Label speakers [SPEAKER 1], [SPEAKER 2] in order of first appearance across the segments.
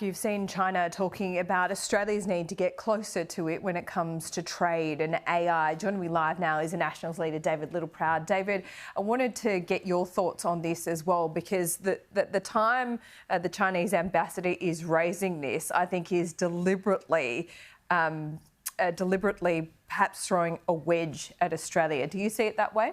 [SPEAKER 1] You've seen China talking about Australia's need to get closer to it when it comes to trade and AI. Joining me live now is the Nationals leader, David Littleproud. David, I wanted to get your thoughts on this as well, because the time the Chinese ambassador is raising this, I think, is deliberately perhaps throwing a wedge at Australia. Do you see it that way?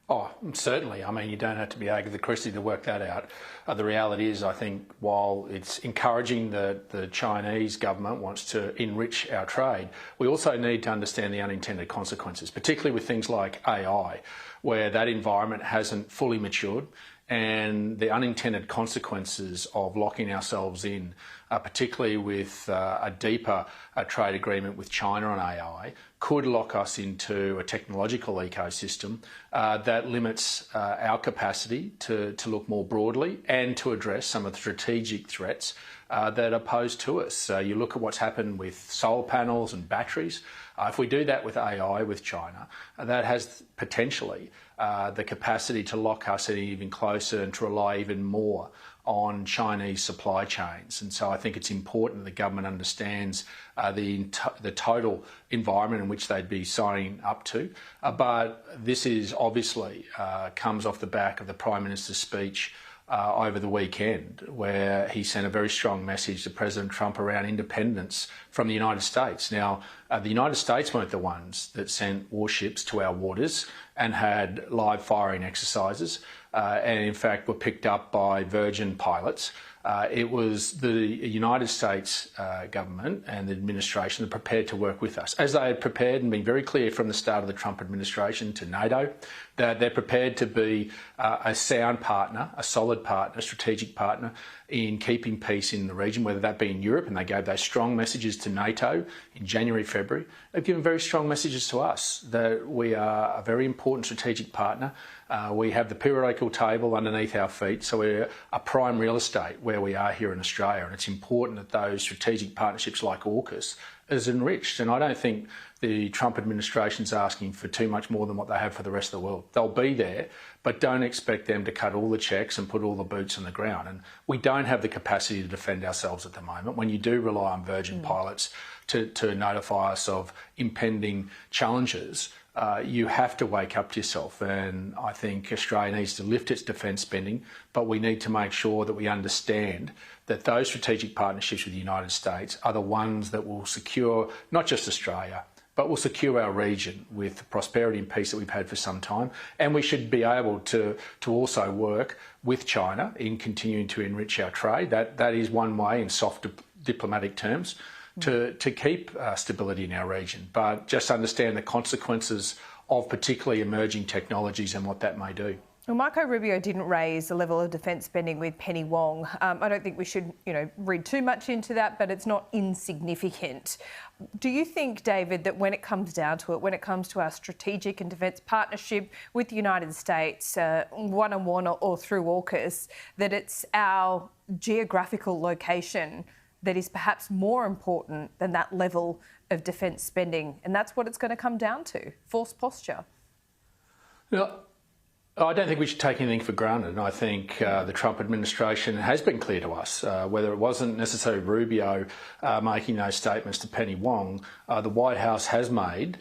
[SPEAKER 2] Oh, certainly. I mean, you don't have to be Agatha Christie to work that out. The reality is, I think, while it's encouraging that the Chinese government wants to enrich our trade, we also need to understand the unintended consequences, particularly with things like AI, where that environment hasn't fully matured, and the unintended consequences of locking ourselves in, particularly with a deeper trade agreement with China on AI, could lock us into a technological ecosystem that limits our capacity to look more broadly and to address some of the strategic threats that are posed to us. You look at what's happened with solar panels and batteries. If we do that with AI with China, that has potentially the capacity to lock us in even closer and to rely even more on Chinese supply chains. And so I think it's important that the government understands the total environment in which they'd be signing up to. But this is obviously comes off the back of the Prime Minister's speech over the weekend, where he sent a very strong message to President Trump around independence from the United States. Now, the United States weren't the ones that sent warships to our waters and had live firing exercises, and in fact were picked up by Virgin pilots. It was the United States government and the administration that prepared to work with us, as they had prepared and been very clear from the start of the Trump administration to NATO, that they're prepared to be a sound partner, a solid partner, a strategic partner in keeping peace in the region, whether that be in Europe, and they gave those strong messages to NATO in January, February. They've given very strong messages to us that we are a very important strategic partner. We have the periodical table underneath our feet, so we're a prime real estate where we are here in Australia, and it's important that those strategic partnerships like AUKUS is enriched. And I don't think the Trump administration's asking for too much more than what they have for the rest of the world. They'll be there, but don't expect them to cut all the checks and put all the boots on the ground. And we don't have the capacity to defend ourselves at the moment. When you do rely on Virgin pilots to notify us of impending challenges, you have to wake up to yourself. And I think Australia needs to lift its defence spending, but we need to make sure that we understand that those strategic partnerships with the United States are the ones that will secure not just Australia, but will secure our region with the prosperity and peace that we've had for some time. And we should be able to also work with China in continuing to enrich our trade. That is one way, in soft diplomatic terms, to keep stability in our region. But just understand the consequences of particularly emerging technologies and what that may do.
[SPEAKER 1] Well, Marco Rubio didn't raise the level of defence spending with Penny Wong. I don't think we should, read too much into that, but it's not insignificant. Do you think, David, that when it comes down to it, when it comes to our strategic and defence partnership with the United States, one-on-one or through AUKUS, that it's our geographical location that is perhaps more important than that level of defence spending? And that's what it's going to come down to, false posture.
[SPEAKER 2] Yeah. I don't think we should take anything for granted. And I think the Trump administration has been clear to us, whether it wasn't necessarily Rubio making those statements to Penny Wong, the White House has made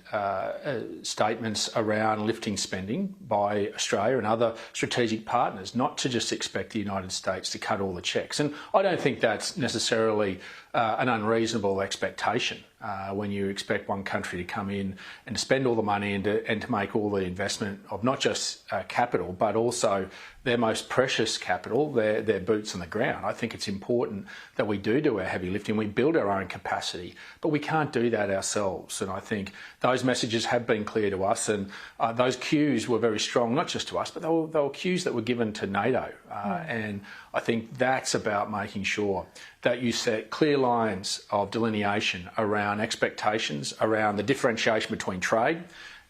[SPEAKER 2] statements around lifting spending by Australia and other strategic partners, not to just expect the United States to cut all the checks. And I don't think that's necessarily an unreasonable expectation when you expect one country to come in and to spend all the money and to make all the investment of not just capital, but also their most precious capital, their boots on the ground. I think it's important that we do our heavy lifting, we build our own capacity, but we can't do that ourselves. And I think those messages have been clear to us, and those cues were very strong, not just to us, but they were cues that were given to NATO. And I think that's about making sure that you set clear lines of delineation around expectations, around the differentiation between trade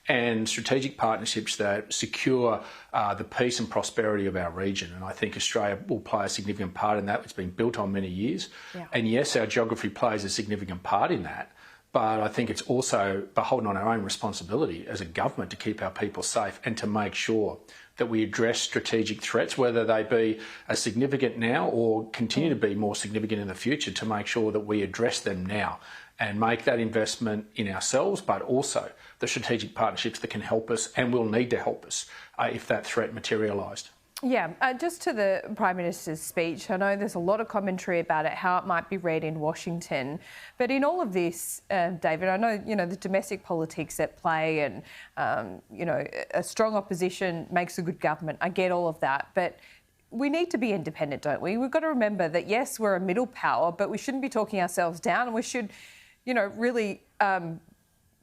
[SPEAKER 2] and strategic partnerships that secure the peace and prosperity of our region. And I think Australia will play a significant part in that. It's been built on many years. Yeah. And yes, our geography plays a significant part in that. but I think it's also beholden on our own responsibility as a government to keep our people safe and to make sure that we address strategic threats, whether they be as significant now or continue to be more significant in the future, to make sure that we address them now and make that investment in ourselves, but also the strategic partnerships that can help us and will need to help us if that threat materialised.
[SPEAKER 1] Yeah, just to the Prime Minister's speech, I know there's a lot of commentary about it, how it might be read in Washington. But in all of this, David, I know, the domestic politics at play and, a strong opposition makes a good government. I get all of that. But we need to be independent, don't we? We've got to remember that, yes, we're a middle power, but we shouldn't be talking ourselves down, and we should, really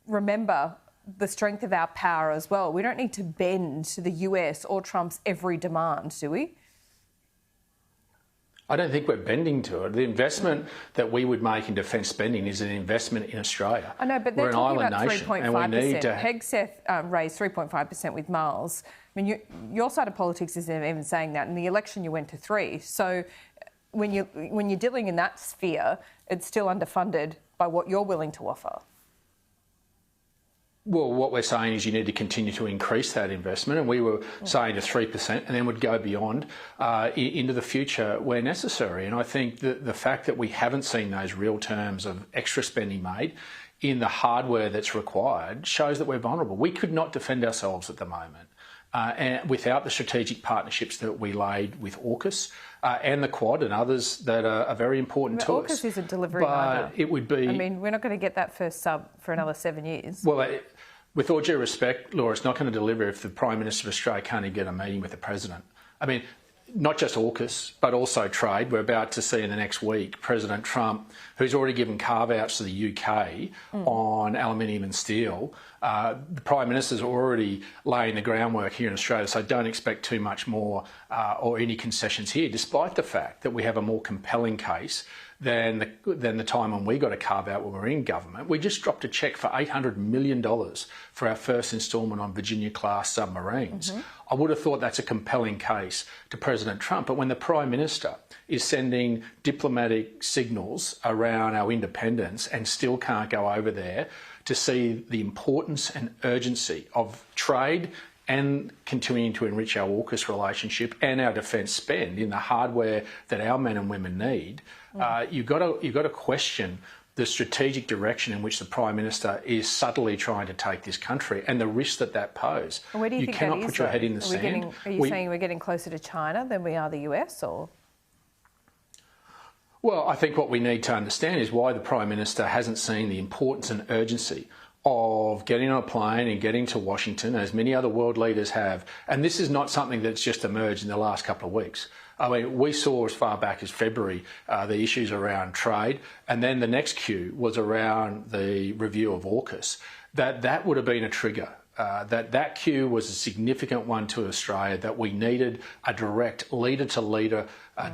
[SPEAKER 1] remember the strength of our power as well. We don't need to bend to the US or Trump's every demand, do we?
[SPEAKER 2] I don't think we're bending to it. The investment that we would make in defence spending is an investment in Australia.
[SPEAKER 1] I know, but they're talking about 3.5%. Hegseth raised 3.5% with Miles. I mean, your side of politics isn't even saying that. In the election, you went to 3%. So when you're dealing in that sphere, it's still underfunded by what you're willing to offer.
[SPEAKER 2] Well, what we're saying is you need to continue to increase that investment, and we were saying to 3% and then would go beyond into the future where necessary. And I think that the fact that we haven't seen those real terms of extra spending made in the hardware that's required shows that we're vulnerable. We could not defend ourselves at the moment and without the strategic partnerships that we laid with AUKUS and the Quad and others that are very important to us.
[SPEAKER 1] AUKUS isn't delivering either.
[SPEAKER 2] It would be...
[SPEAKER 1] I mean, we're not going to get that first sub for another 7 years.
[SPEAKER 2] Well, with all due respect, Laura, it's not going to deliver if the Prime Minister of Australia can't even get a meeting with the President. I mean, not just AUKUS, but also trade. We're about to see in the next week President Trump, who's already given carve-outs to the UK on aluminium and steel. The Prime Minister's already laying the groundwork here in Australia, so don't expect too much more or any concessions here, despite the fact that we have a more compelling case than the time when we got a carve-out when we were in government. We just dropped a cheque for $800 million for our first instalment on Virginia-class submarines. I would have thought that's a compelling case to President Trump, but when the Prime Minister is sending diplomatic signals around our independence and still can't go over there to see the importance and urgency of trade and continuing to enrich our AUKUS relationship and our defence spend in the hardware that our men and women need, you've got to question the strategic direction in which the Prime Minister is subtly trying to take this country and the risk that pose.
[SPEAKER 1] And where do you think
[SPEAKER 2] cannot
[SPEAKER 1] that is,
[SPEAKER 2] put your head in the sand.
[SPEAKER 1] Are you saying we're getting closer to China than we are the US, or...?
[SPEAKER 2] Well, I think what we need to understand is why the Prime Minister hasn't seen the importance and urgency of getting on a plane and getting to Washington, as many other world leaders have. And this is not something that's just emerged in the last couple of weeks. I mean, we saw as far back as February the issues around trade, and then the next cue was around the review of AUKUS. That would have been a trigger. That cue was a significant one to Australia, that we needed a direct leader-to-leader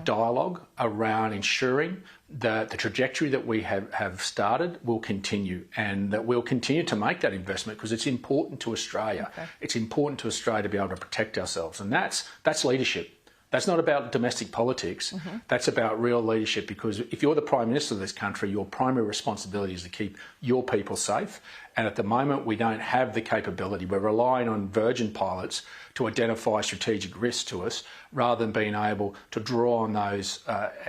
[SPEAKER 2] dialogue around ensuring that the trajectory that we have started will continue, and that we'll continue to make that investment because it's important to Australia. Okay. It's important to Australia to be able to protect ourselves, and that's leadership. That's not about domestic politics. That's about real leadership, because if you're the Prime Minister of this country, your primary responsibility is to keep your people safe. And at the moment, we don't have the capability. We're relying on Virgin pilots to identify strategic risks to us, rather than being able to draw on those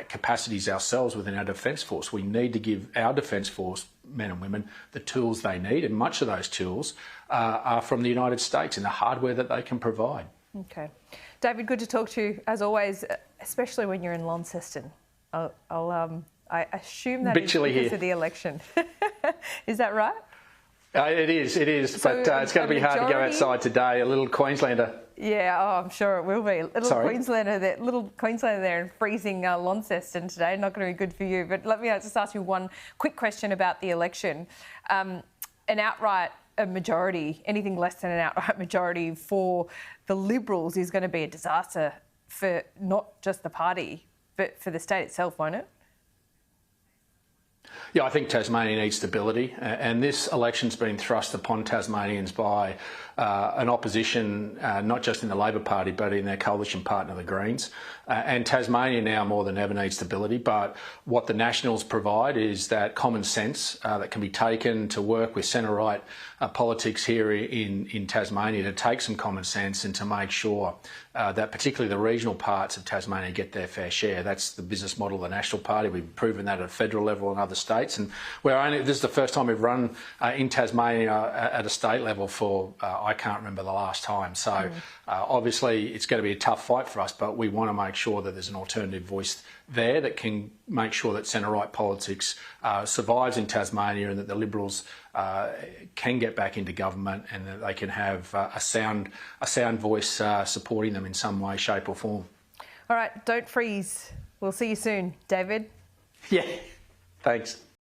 [SPEAKER 2] capacities ourselves within our Defence Force. We need to give our Defence Force men and women the tools they need, and much of those tools are from the United States and the hardware that they can provide. Okay.
[SPEAKER 1] David, good to talk to you, as always, especially when you're in Launceston. I assume that is because of the election. Is that right?
[SPEAKER 2] It is, so but it's going to be hard to go outside today. A little Queenslander.
[SPEAKER 1] Yeah, I'm sure it will be. Little Queenslander there in freezing Launceston today. Not going to be good for you. But let me just ask you one quick question about the election. An outright majority, anything less than an outright majority for the Liberals is going to be a disaster for not just the party, but for the state itself, won't it?
[SPEAKER 2] Yeah, I think Tasmania needs stability, and this election's been thrust upon Tasmanians by an opposition, not just in the Labor Party, but in their coalition partner, the Greens. And Tasmania now more than ever needs stability, but what the Nationals provide is that common sense that can be taken to work with centre-right politics here in Tasmania to take some common sense and to make sure that particularly the regional parts of Tasmania get their fair share. That's the business model of the National Party. We've proven that at a federal level and other states. And this is the first time we've run in Tasmania at a state level for, I can't remember the last time. So obviously it's going to be a tough fight for us, but we want to make sure that there's an alternative voice there that can make sure that centre-right politics survives in Tasmania and that the Liberals can get back into government and that they can have a sound voice supporting them in some way, shape or form.
[SPEAKER 1] All right, don't freeze. We'll see you soon, David.
[SPEAKER 2] Yeah, thanks.